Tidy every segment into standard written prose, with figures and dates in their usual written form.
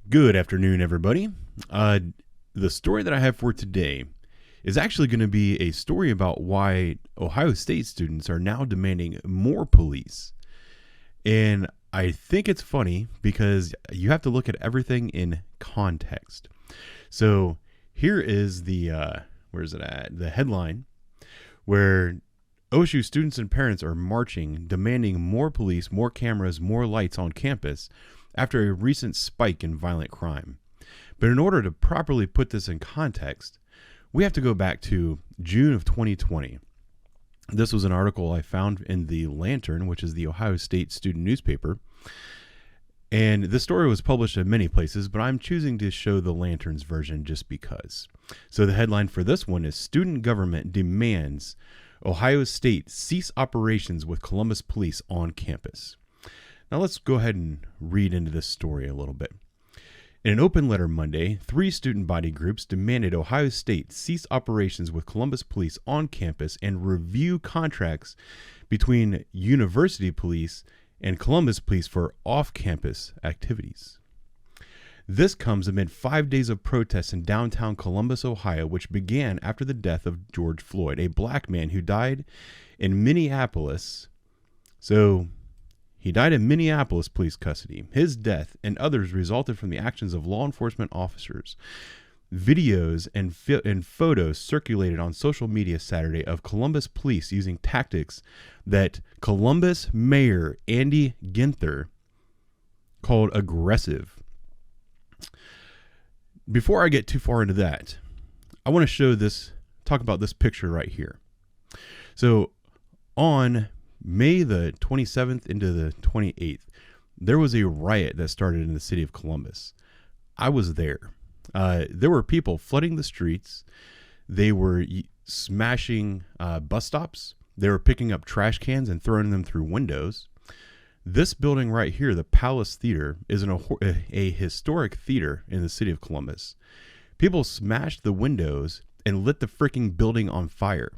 Good afternoon, everybody. The story that I have for today is actually going to be a story about why Ohio State students are now demanding more police. And I think it's funny because you have to look at everything in context. So here is where is it at? The headline where OSU students and parents are marching, demanding more police, more cameras, more lights on campus after a recent spike in violent crime. But in order to properly put this in context, we have to go back to June of 2020. This was an article I found in the Lantern, which is the Ohio State student newspaper. And the story was published in many places, but I'm choosing to show the Lantern's version just because. So the headline for this one is Student Government Demands Ohio State Cease Operations with Columbus Police on Campus. Now let's go ahead and read into this story a little bit. In an open letter Monday, 3 student body groups demanded Ohio State cease operations with Columbus Police on campus and review contracts between University Police and Columbus Police for off-campus activities. This comes amid 5 days of protests in downtown Columbus, Ohio, which began after the death of George Floyd, a black man who died in Minneapolis. He died in Minneapolis police custody. His death and others resulted from the actions of law enforcement officers. Videos and photos circulated on social media Saturday of Columbus police using tactics that Columbus Mayor Andy Ginther called aggressive. Before I get too far into that, I want to talk about this picture right here. So on May the 27th into the 28th, there was a riot that started in the city of Columbus. I was there. There were people flooding the streets. They were smashing bus stops. They were picking up trash cans and throwing them through windows. This building right here, the Palace Theater, is a historic theater in the city of Columbus. People smashed the windows and lit the freaking building on fire.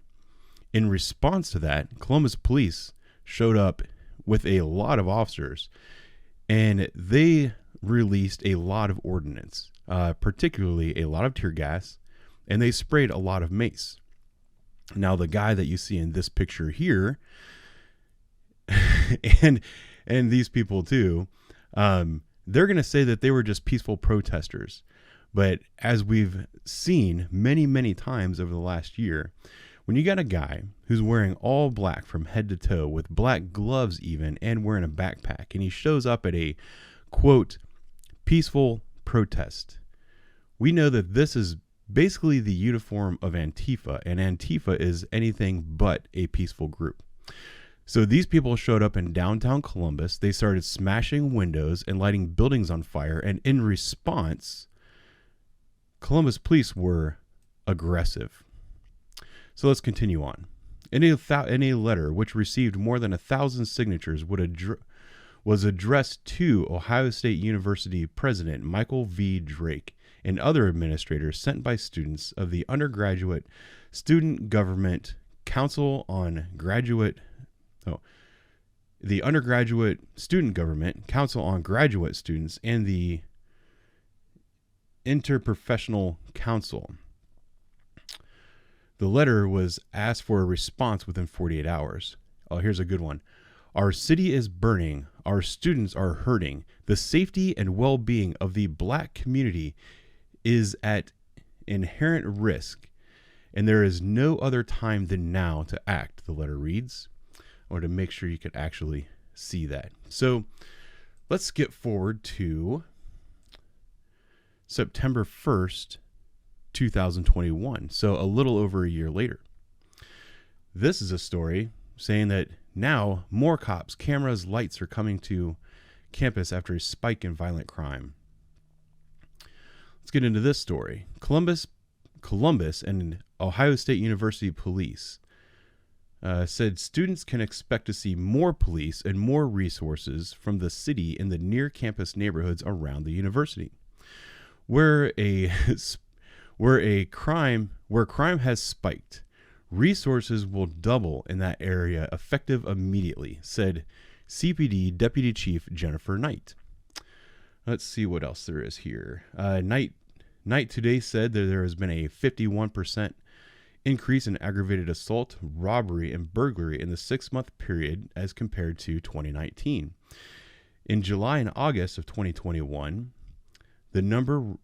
In response to that, Columbus police showed up with a lot of officers, and they released a lot of ordnance, particularly a lot of tear gas, and they sprayed a lot of mace. Now, the guy that you see in this picture here, and these people too, they're going to say that they were just peaceful protesters. But as we've seen many, many times over the last year, when you got a guy who's wearing all black from head to toe with black gloves even and wearing a backpack, and he shows up at a, quote, peaceful protest, we know that this is basically the uniform of Antifa, and Antifa is anything but a peaceful group. So these people showed up in downtown Columbus. They started smashing windows and lighting buildings on fire, and in response, Columbus police were aggressive. So let's continue on. In a letter which received more than 1,000 signatures was addressed to Ohio State University President Michael V. Drake and other administrators sent by students of the Undergraduate Student Government Council on Graduate Students and the Interprofessional Council. The letter was asked for a response within 48 hours. Oh, here's a good one. Our city is burning. Our students are hurting. The safety and well-being of the black community is at inherent risk, and there is no other time than now to act, the letter reads. I wanted to make sure you could actually see that. So let's skip forward to September 1st, 2021, so a little over a year later. This is a story saying that now more cops, cameras, lights are coming to campus after a spike in violent crime. Let's get into this story. Columbus and Ohio State University police said students can expect to see more police and more resources from the city in the near campus neighborhoods around the university, where crime has spiked. Resources will double in that area effective immediately, said CPD Deputy Chief Jennifer Knight. Let's see what else there is here. Night Today said that there has been a 51% increase in aggravated assault, robbery, and burglary in the 6-month period as compared to 2019. In July and August of 2021, the number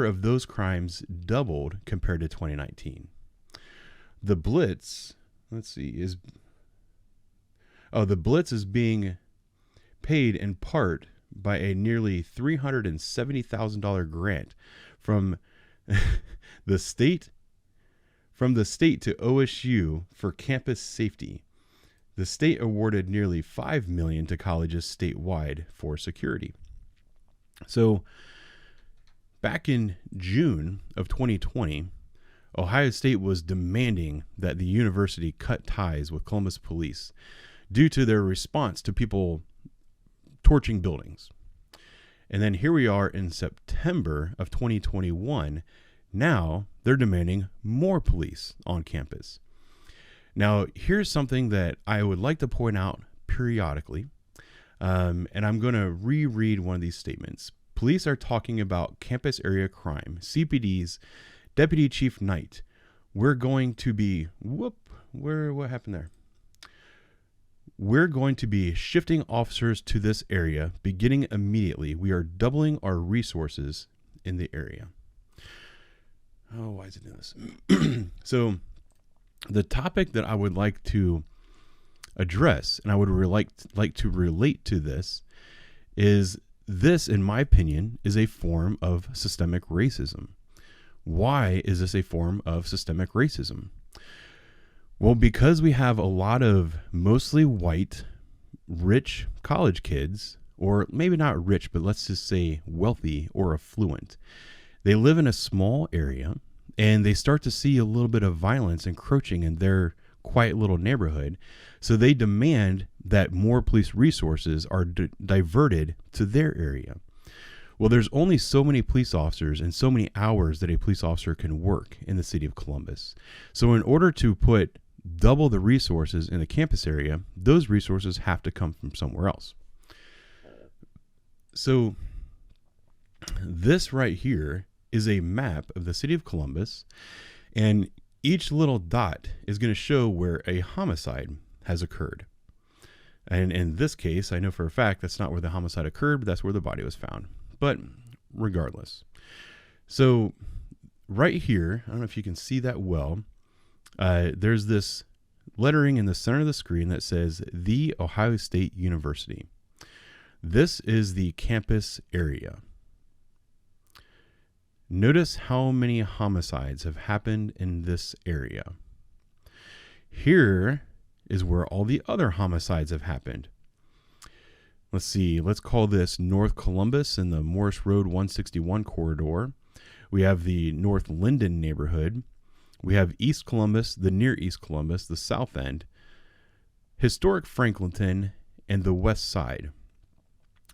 of those crimes doubled compared to 2019. The Blitz, the Blitz is being paid in part by a nearly $370,000 grant from the state to OSU for campus safety. The state awarded nearly $5 million to colleges statewide for security. So back in June of 2020, Ohio State was demanding that the university cut ties with Columbus police due to their response to people torching buildings. And then here we are in September of 2021. Now they're demanding more police on campus. Now, here's something that I would like to point out periodically, and I'm going to reread one of these statements. Police are talking about campus area crime. CPD's Deputy Chief Knight, we're going to be, what happened there? We're going to be shifting officers to this area beginning immediately. We are doubling our resources in the area. Oh, why is it doing this? So the topic that I would like to address, and I would like to relate to this, is this, in my opinion, is a form of systemic racism. Why is this a form of systemic racism? Well, because we have a lot of mostly white, rich college kids, or maybe not rich, but let's just say wealthy or affluent. They live in a small area and they start to see a little bit of violence encroaching in their quiet little neighborhood. So they demand that more police resources are diverted to their area. Well, there's only so many police officers and so many hours that a police officer can work in the city of Columbus. So in order to put double the resources in the campus area, those resources have to come from somewhere else. So this right here is a map of the city of Columbus, and each little dot is going to show where a homicide has occurred. And in this case, I know for a fact that's not where the homicide occurred, but that's where the body was found. But regardless, so right here, I don't know if you can see that well, there's this lettering in the center of the screen that says The Ohio State University. This is the campus area. Notice how many homicides have happened in this area. Here is where all the other homicides have happened. Let's see, let's call this North Columbus in the Morris Road 161 corridor. We have the North Linden neighborhood. We have East Columbus, the near East Columbus, the South End, historic Franklinton, and the West Side.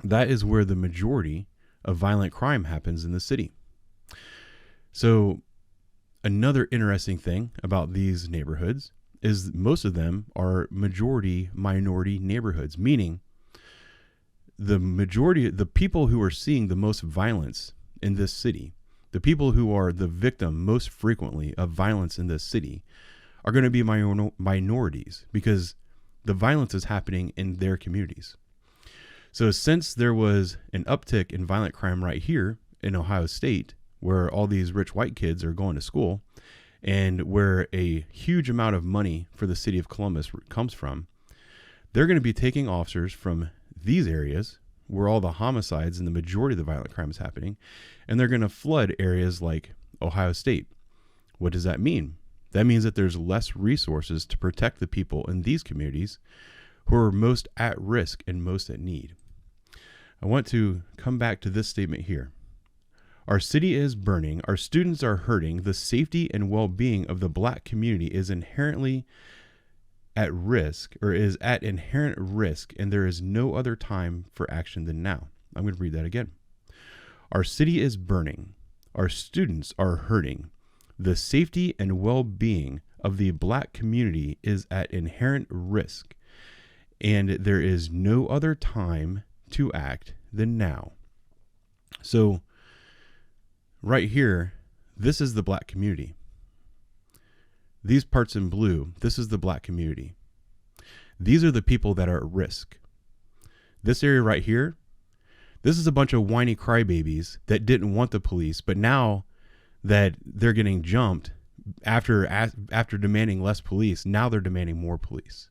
That is where the majority of violent crime happens in the city. So another interesting thing about these neighborhoods is most of them are majority minority neighborhoods, meaning the majority, the people who are seeing the most violence in this city, the people who are the victim most frequently of violence in this city are going to be minorities because the violence is happening in their communities. So since there was an uptick in violent crime right here in Ohio State, where all these rich white kids are going to school and where a huge amount of money for the city of Columbus comes from, they're going to be taking officers from these areas where all the homicides and the majority of the violent crime is happening, and they're going to flood areas like Ohio State. What does that mean? That means that there's less resources to protect the people in these communities who are most at risk and most at need. I want to come back to this statement here. Our city is burning. Our students are hurting. The safety and well-being of the Black community is inherently at risk, or is at inherent risk, and there is no other time for action than now. I'm going to read that again. Our city is burning. Our students are hurting. The safety and well-being of the Black community is at inherent risk, and there is no other time to act than now. So right here, this is the black community. These parts in blue, this is the black community. These are the people that are at risk. This area right here, this is a bunch of whiny crybabies that didn't want the police, but now that they're getting jumped after demanding less police, now they're demanding more police.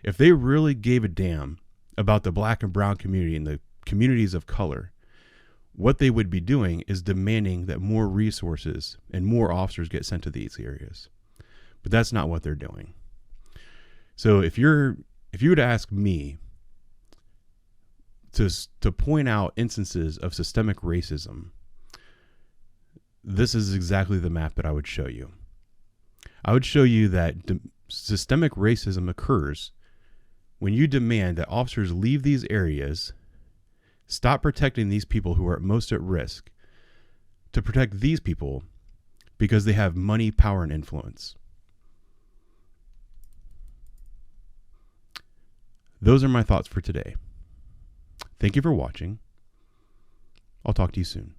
If they really gave a damn about the black and brown community and the communities of color, what they would be doing is demanding that more resources and more officers get sent to these areas. But that's not what they're doing. So if you were to ask me to point out instances of systemic racism, this is exactly the map that I would show you. I would show you that systemic racism occurs when you demand that officers leave these areas, stop protecting these people who are most at risk, to protect these people because they have money, power, and influence. Those are my thoughts for today. Thank you for watching. I'll talk to you soon.